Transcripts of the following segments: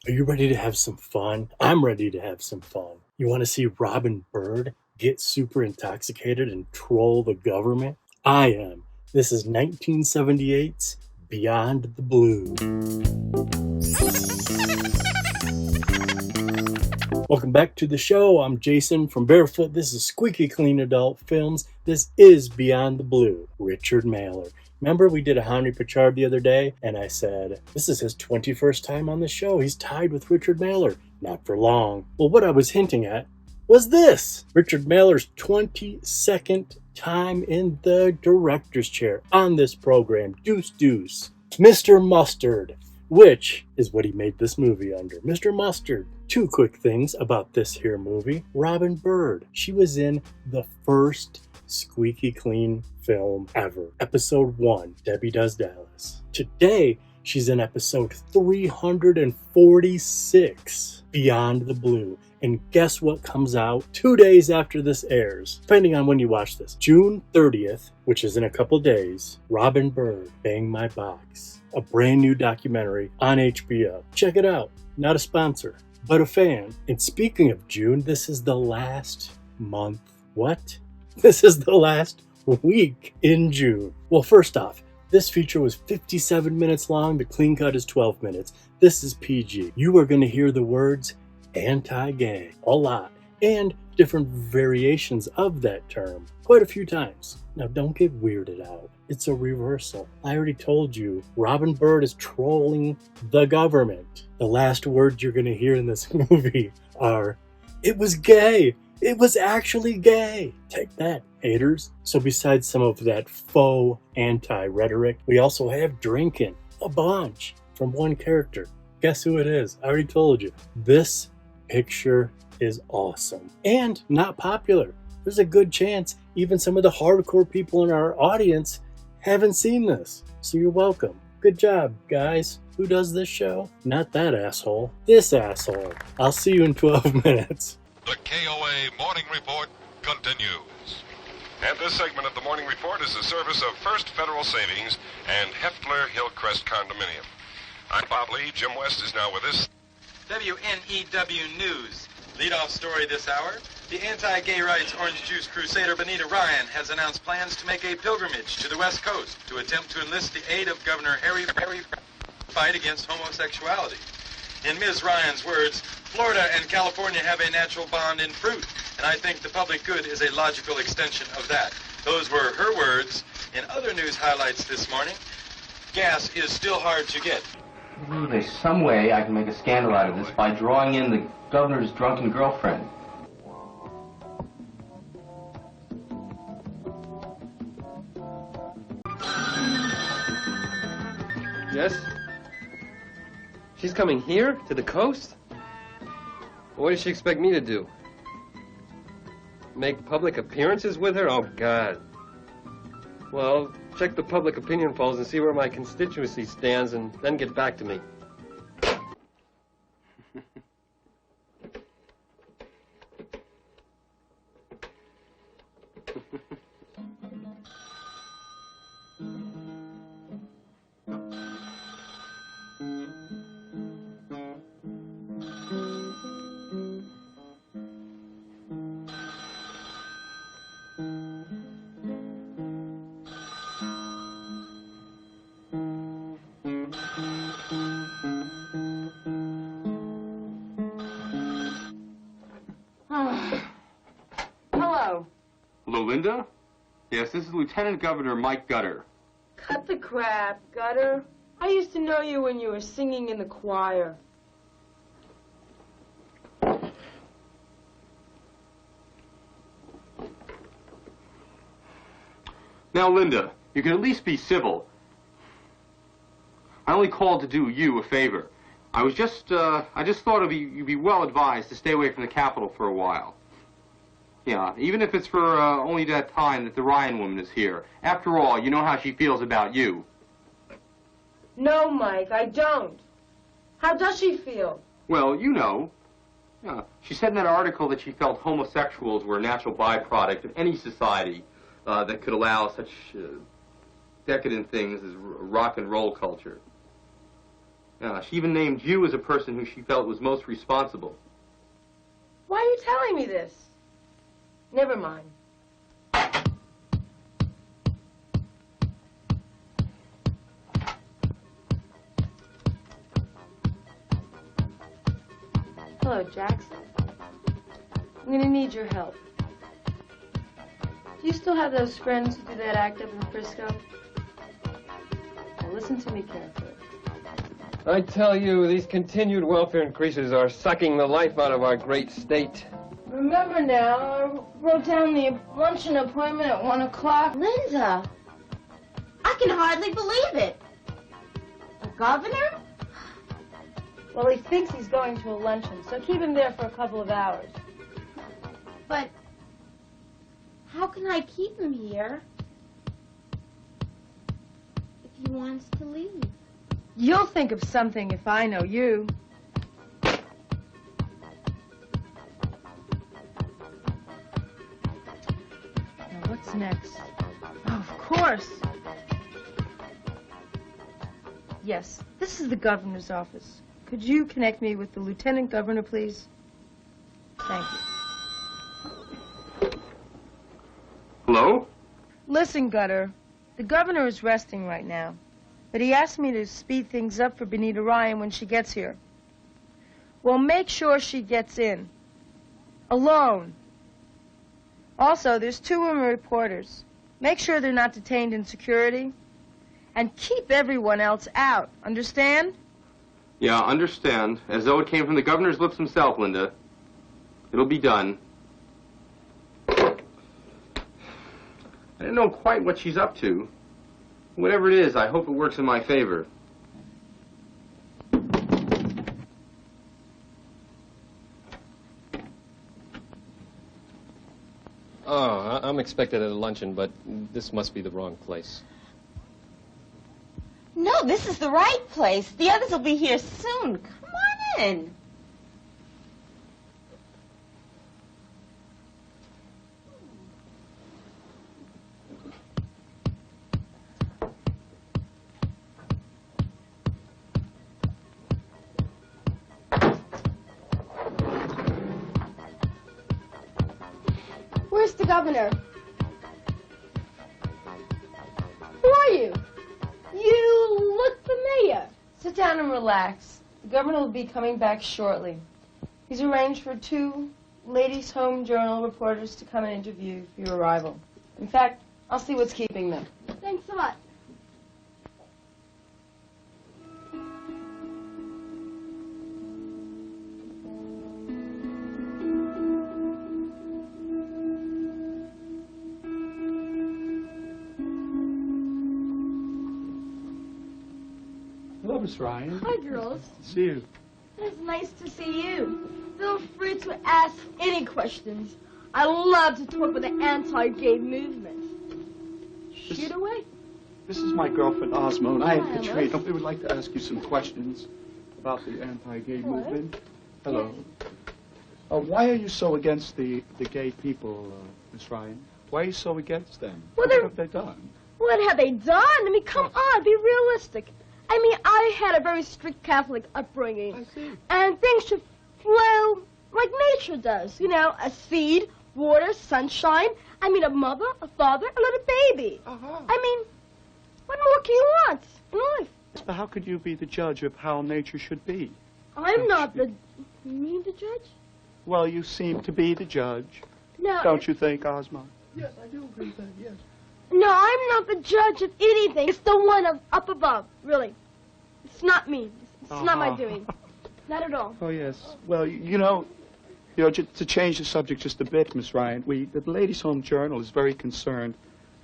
Are you ready to have some fun? I'm ready to have some fun. You want to see Robin Byrd get super intoxicated and troll the government? I am. This is 1978's Beyond the Blue. Welcome back to the show. I'm Jason from Barefoot. This is Squeaky Clean Adult Films. This is Beyond the Blue. Richard Mailer. Remember we did a Henry Pichard the other day, and I said, this is his 21st time on the show. He's tied with Richard Mailer. Not for long. Well, what I was hinting at was this. Richard Mailer's 22nd time in the director's chair on this program. Deuce Deuce. Mr. Mustard, which is what he made this movie under. Mr. Mustard. Two quick things about this here movie. Robin Byrd. She was in the first Squeaky Clean film ever. Episode 1, Debbie Does Dallas. Today, she's in episode 346, Beyond the Blue. And guess what comes out 2 days after this airs? Depending on when you watch this. June 30th, which is in a couple days, Robin Byrd, Bang My Box. A brand new documentary on HBO. Check it out. Not a sponsor, but a fan. And speaking of June, this is the last month. What? This is the last week in June. Well, first off, this feature was 57 minutes long. The clean cut is 12 minutes. This is PG. You are going to hear the words anti-gay a lot and different variations of that term quite a few times. Now, don't get weirded out. It's a reversal. I already told you, Robin Byrd is trolling the government. The last words you're going to hear in this movie are, "It was gay. It was actually gay." Take that, haters. So besides some of that faux anti-rhetoric, we also have drinking. A bunch from one character. Guess who it is? I already told you. This picture is awesome. And not popular. There's a good chance even some of the hardcore people in our audience haven't seen this. So you're welcome. Good job, guys. Who does this show? Not that asshole. This asshole. I'll see you in 12 minutes. The KOA Morning Report continues. And this segment of the Morning Report is the service of First Federal Savings and Heffler Hillcrest Condominium. I'm Bob Lee. Jim West is now with us. WNEW News. Lead-off story this hour. The anti-gay rights orange juice crusader Benita Ryan has announced plans to make a pilgrimage to the West Coast to attempt to enlist the aid of Governor Harry fight against homosexuality. In Ms. Ryan's words, Florida and California have a natural bond in fruit, and I think the public good is a logical extension of that. Those were her words. In other news highlights this morning, gas is still hard to get. There's some way I can make a scandal out of this by drawing in the governor's drunken girlfriend. Yes? She's coming here? To the coast? What does she expect me to do? Make public appearances with her? Oh, God. Well, check the public opinion polls and see where my constituency stands and then get back to me. Linda? Yes, this is Lieutenant Governor Mike Gutter. Cut the crap, Gutter. I used to know you when you were singing in the choir. Now, Linda, you can at least be civil. I only called to do you a favor. I just thought you'd be well advised to stay away from the Capitol for a while. Yeah, even if it's for only that time that the Ryan woman is here. After all, you know how she feels about you. No, Mike, I don't. How does she feel? Well, you know. She said in that article that she felt homosexuals were a natural byproduct of any society that could allow such decadent things as rock and roll culture. She even named you as a person who she felt was most responsible. Why are you telling me this? Never mind. Hello, Jackson. I'm gonna need your help. Do you still have those friends who do that act up in Frisco? Now listen to me carefully. I tell you, these continued welfare increases are sucking the life out of our great state. Remember now, I wrote down the luncheon appointment at 1 o'clock. Linda, I can hardly believe it. The governor? Well, he thinks he's going to a luncheon, so keep him there for a couple of hours. But how can I keep him here if he wants to leave? You'll think of something if I know you. Now, what's next? Oh, of course. Yes, this is the governor's office. Could you connect me with the lieutenant governor, please? Thank you. Hello? Listen, Gutter, the governor is resting right now, but he asked me to speed things up for Benita Ryan when she gets here. Well, make sure she gets in. Alone. Also, there's 2 women reporters. Make sure they're not detained in security. And keep everyone else out. Understand? Yeah, understand. As though it came from the governor's lips himself, Linda. It'll be done. I don't know quite what she's up to. Whatever it is, I hope it works in my favor. Oh, I'm expected at a luncheon, but this must be the wrong place. No, this is the right place. The others will be here soon. Come on in. Where's the governor? Who are you? You look familiar. Sit down and relax. The governor will be coming back shortly. He's arranged for 2 Ladies' Home Journal reporters to come and interview for your arrival. In fact, I'll see what's keeping them. Thanks a lot. Hello, Miss Ryan. Hi, girls. See you. It's nice to see you. Feel free to ask any questions. I love to talk about the anti-gay movement. Shoot away. This is my girlfriend, Ozmo, and I have Hi, Katrina. Alice. We would like to ask you some questions about the anti-gay movement. Hello. Why are you so against the gay people, Miss Ryan? Why are you so against them? Well, What have they done? What have they done? I mean, come on, be realistic. I mean, I had a very strict Catholic upbringing. I see. And things should flow like nature does. You know, a seed, water, sunshine. I mean, a mother, a father, a little baby. Uh-huh. I mean, what more can you want in life? But how could you be the judge of how nature should be? I'm not the... You mean the judge? Well, you seem to be the judge. No. Don't you think, Ozmo? Yes, I do agree with that, yes. No, I'm not the judge of anything. It's the one up above, really. It's not me. It's not my doing. Not at all. Oh, yes. Well, you know, to change the subject just a bit, Miss Ryan, the Ladies' Home Journal is very concerned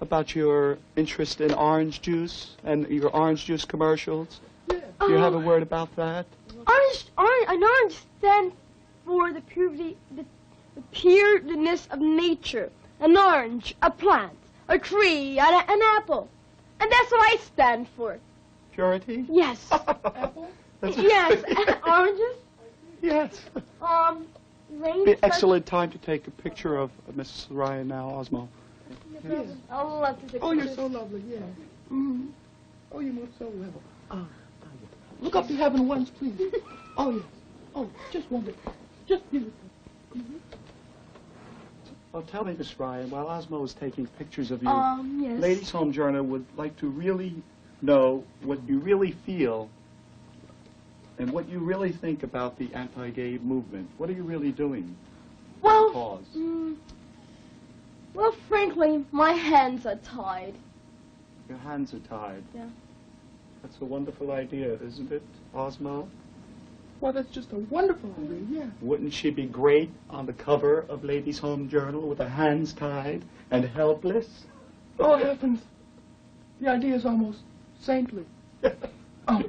about your interest in orange juice and your orange juice commercials. Yeah. Do you have a word about that? An orange stands for the purity, the pureness of nature. An orange, a plant, a tree, an apple. And that's what I stand for. Purity? Yes. Apple? Yes. Oranges? Yes. Rain. Be an excellent time to take a picture of Mrs. Ryan now, Ozmo. Yes. I love to take Oh, you're pictures. so lovely, yeah. Mm-hmm. Oh, you move so well. Look up to heaven once, please. Oh, yes. Oh, just wonderful. Just beautiful. Mm-hmm. Well, tell me, Miss Ryan, while Osmo is taking pictures of you, Yes. Ladies Home Journal would like to really know what you really feel and what you really think about the anti-gay movement. What are you really doing? Well, Cause. Well, frankly, my hands are tied. Your hands are tied. Yeah. That's a wonderful idea, isn't it, Osmo? Well, that's just a wonderful idea, yeah. Wouldn't she be great on the cover of Ladies Home Journal with her hands tied and helpless? Oh, heavens. The idea is almost saintly. Oh.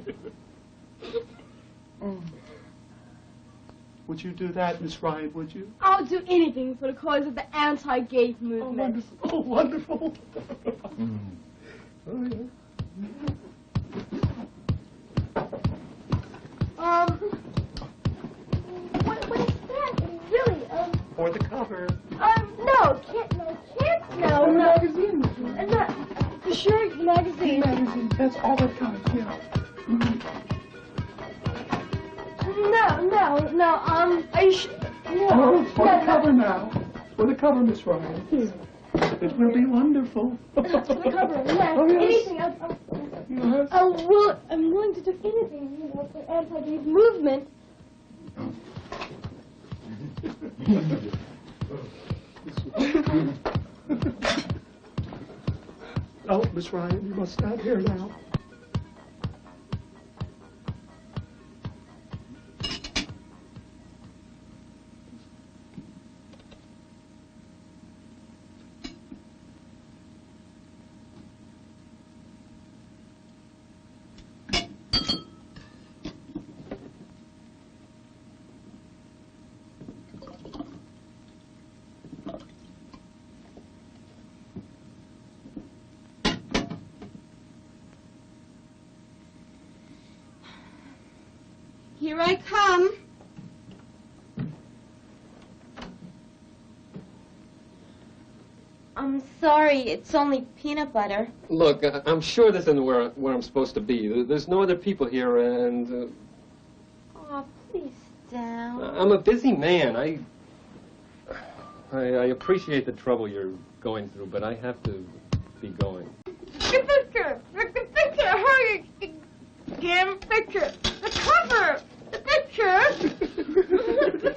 Would you do that, Miss Ryan, would you? I'll do anything for the cause of the anti-gay Oh, movement. wonderful. Oh, wonderful. Oh, yeah. What is that? Really? For the cover. No, no. Magazine. For sure, the magazine. Magazine, that's all that counts, yeah. No, are you sure? No. Oh, it's for the cover now. For the cover, Miss Ryan. Yeah. It will be wonderful. For the cover, yeah. Oh, yes. Anything. Yes. I'm willing to do anything, for the anti-gay movement. Oh, Miss Ryan, you must stand here now. Here I come. I'm sorry, it's only peanut butter. Look, I'm sure this isn't where I'm supposed to be. There's no other people here, and Oh, please, down. I'm a busy man. I appreciate the trouble you're going through, but I have to be going. The picture! Hurry! Damn picture! The cover! The picture! The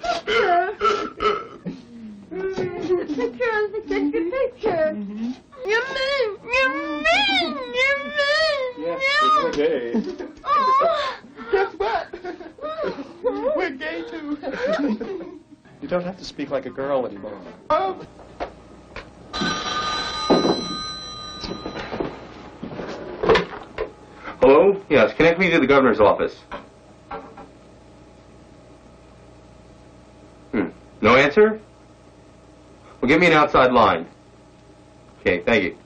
picture! You're mean! Yes, we're gay. Oh! Guess what? We're gay, too. You don't have to speak like a girl anymore. Hello? Yes, connect me to the governor's office. No answer? Well, give me an outside line. Okay, thank you.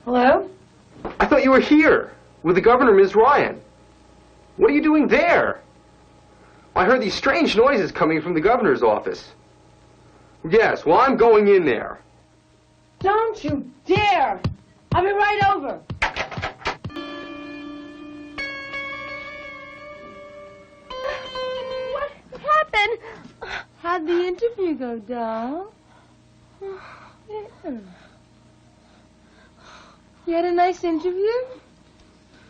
Hello? I thought you were here with the governor, Ms. Ryan. What are you doing there? I heard these strange noises coming from the governor's office. Yes, well, I'm going in there. Don't you dare! I'll be right over. What happened? How'd the interview go, doll? You had a nice interview?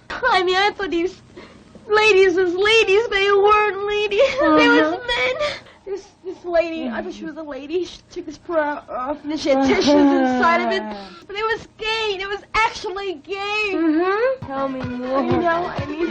I mean, I thought these ladies was ladies, but they weren't ladies. They was men. This lady, I thought she was a lady. She took this bra off, and then she had tissues inside of it. But it was gay. It was actually gay. Mm-hmm. Tell me more. You know, I mean...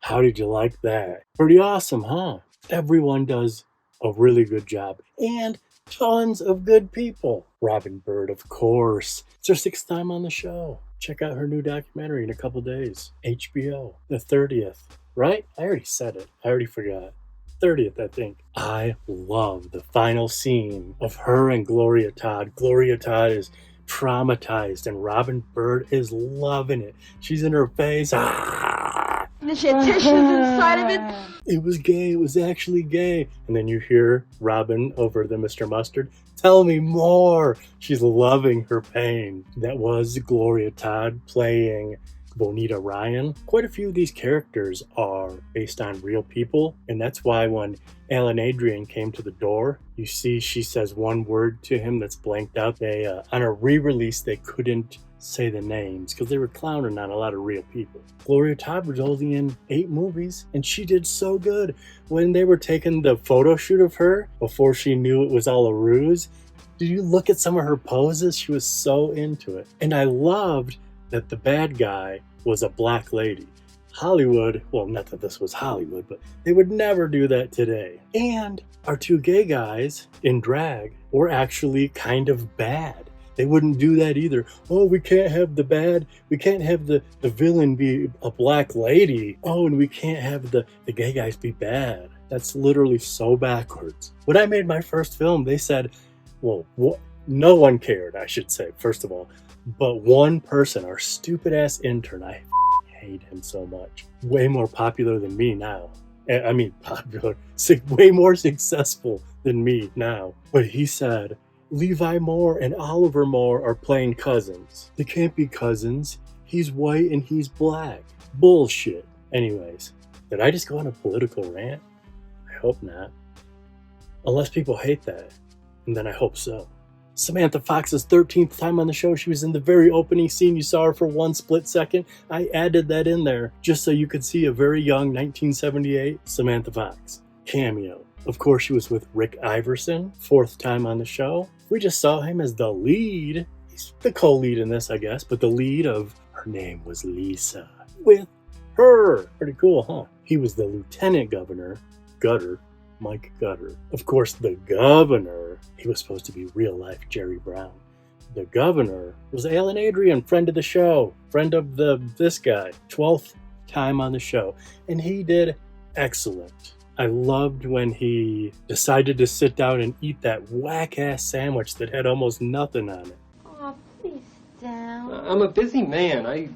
How did you like that? Pretty awesome, huh? Everyone does a really good job. And tons of good people. Robin Byrd, of course. It's her 6th time on the show. Check out her new documentary in a couple days. HBO, the 30th. Right? I already said it. I already forgot. 30th, I think. I love the final scene of her and Gloria Todd. Gloria Todd is traumatized and Robin Byrd is loving it. She's in her face. Ah! mathematicians inside of it. It was gay. It was actually gay. And then you hear Robin over the Mr. Mustard. Tell me more. She's loving her pain. That was Gloria Todd playing Bonita Ryan. Quite a few of these characters are based on real people, and that's why when Alan Adrian came to the door, you see she says one word to him that's blanked out. They on a re-release they couldn't say the names because they were clowning on a lot of real people. Gloria Todd was only in 8 movies, and she did so good. When they were taking the photo shoot of her before she knew it was all a ruse, did you look at some of her poses? She was so into it. And I loved that the bad guy was a black lady. Hollywood, well, not that this was Hollywood, but they would never do that today. And our 2 gay guys in drag were actually kind of bad. They wouldn't do that either. Oh, we can't have the bad, we can't have the villain be a black lady. Oh, and we can't have the gay guys be bad. That's literally so backwards. When I made my first film, they said, well, no one cared, I should say, first of all. But one person, our stupid ass intern, I hate him so much. Way more popular than me now. I mean, popular, way more successful than me now. But he said, Levi Moore and Oliver Moore are playing cousins. They can't be cousins. He's white and he's black. Bullshit. Anyways, did I just go on a political rant? I hope not. Unless people hate that. And then I hope so. Samantha Fox's 13th time on the show. She was in the very opening scene. You saw her for one split second. I added that in there just so you could see a very young 1978 Samantha Fox cameo. Of course, she was with Rick Iverson, 4th time on the show. We just saw him as the lead. He's the co-lead in this, I guess, but the lead of Her Name Was Lisa with her. Pretty cool, huh? He was the lieutenant governor, Gutter, Mike Gutter. Of course, the governor, he was supposed to be real-life Jerry Brown. The governor was Alan Adrian, friend of the show, friend of this guy, 12th time on the show, and he did excellent. I loved when he decided to sit down and eat that whack-ass sandwich that had almost nothing on it. Oh, please, down. I'm a busy man. I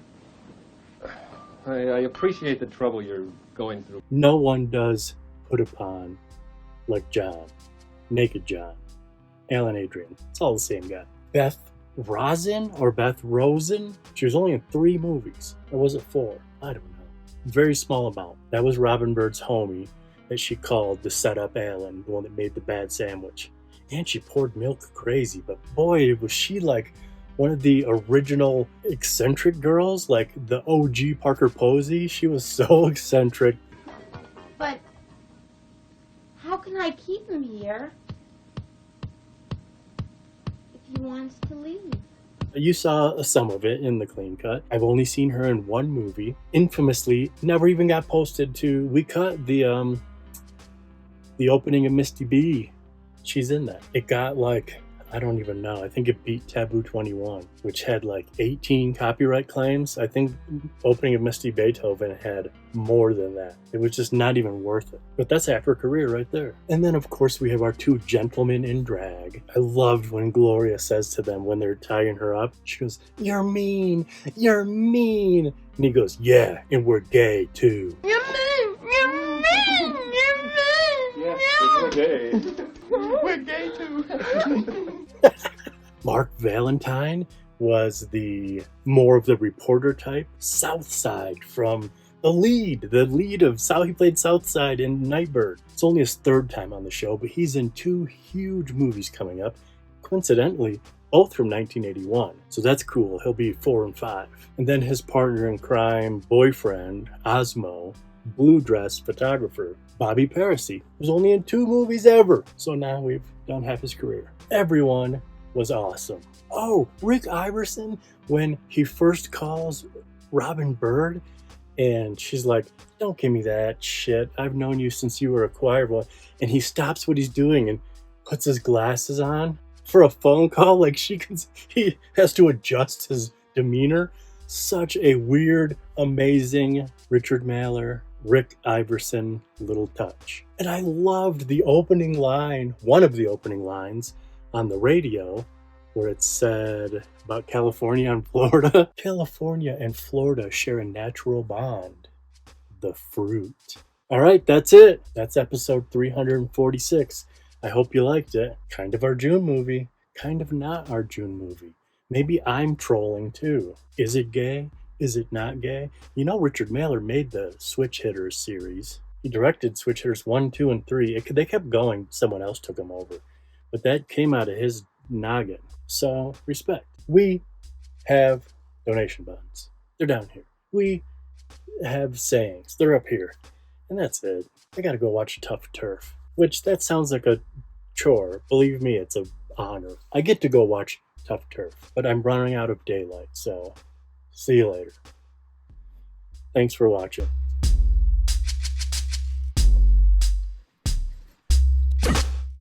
appreciate the trouble you're going through. No one does put upon like John, Naked John, Alan Adrian. It's all the same guy. Beth Rosen or Beth Rosen? She was only in 3 movies. Or was it 4? I don't know. Very small amount. That was Robin Byrd's homie that she called to set up Alan, the one that made the bad sandwich. And she poured milk crazy, but boy, was she like one of the original eccentric girls, like the OG Parker Posey. She was so eccentric. But how can I keep him here if he wants to leave? You saw some of it in the clean cut. I've only seen her in 1 movie. Infamously, never even got posted to. We cut the opening of Misty B. She's in that. It got like, I don't even know. I think it beat Taboo 21, which had like 18 copyright claims. I think opening of Misty Beethoven had more than that. It was just not even worth it. But that's half her career right there. And then, of course, we have our 2 gentlemen in drag. I loved when Gloria says to them when they're tying her up, she goes, "You're mean. You're mean." And he goes, "Yeah, and we're gay too." You're mean. You're mean. You're mean. Yes, we're gay. We're gay too. Mark Valentine was more of the reporter type. Southside from the lead of South. He played Southside in Nightbird. It's only his 3rd time on the show, but he's in 2 huge movies coming up. Coincidentally, both from 1981. So that's cool. He'll be 4 and 5. And then his partner in crime, boyfriend, Osmo, blue dress photographer, Bobby Parisi, was only in 2 movies ever. So now we've done half his career. Everyone was awesome. Oh, Rick Iverson, when he first calls Robin Byrd, and she's like, "Don't give me that shit. I've known you since you were a choir boy." And he stops what he's doing and puts his glasses on for a phone call. Like he has to adjust his demeanor. Such a weird, amazing Richard Mallor, Rick Iverson little touch. And I loved the opening line, one of the opening lines on the radio, where it said about California and Florida. California and Florida share a natural bond. the fruit. All right, that's it. That's episode 346. I hope you liked it. Kind of our June movie, kind of not our June movie. Maybe I'm trolling too. Is it gay? Is it not gay? You know, Richard Mailer made the Switch Hitters series. He directed Switch Hitters 1, 2, and 3. They kept going. Someone else took them over. But that came out of his noggin. So, respect. We have donation buttons. They're down here. We have sayings. They're up here. And that's it. I gotta go watch Tough Turf. Which, that sounds like a chore. Believe me, it's an honor. I get to go watch Tough Turf. But I'm running out of daylight, so see you later. Thanks for watching.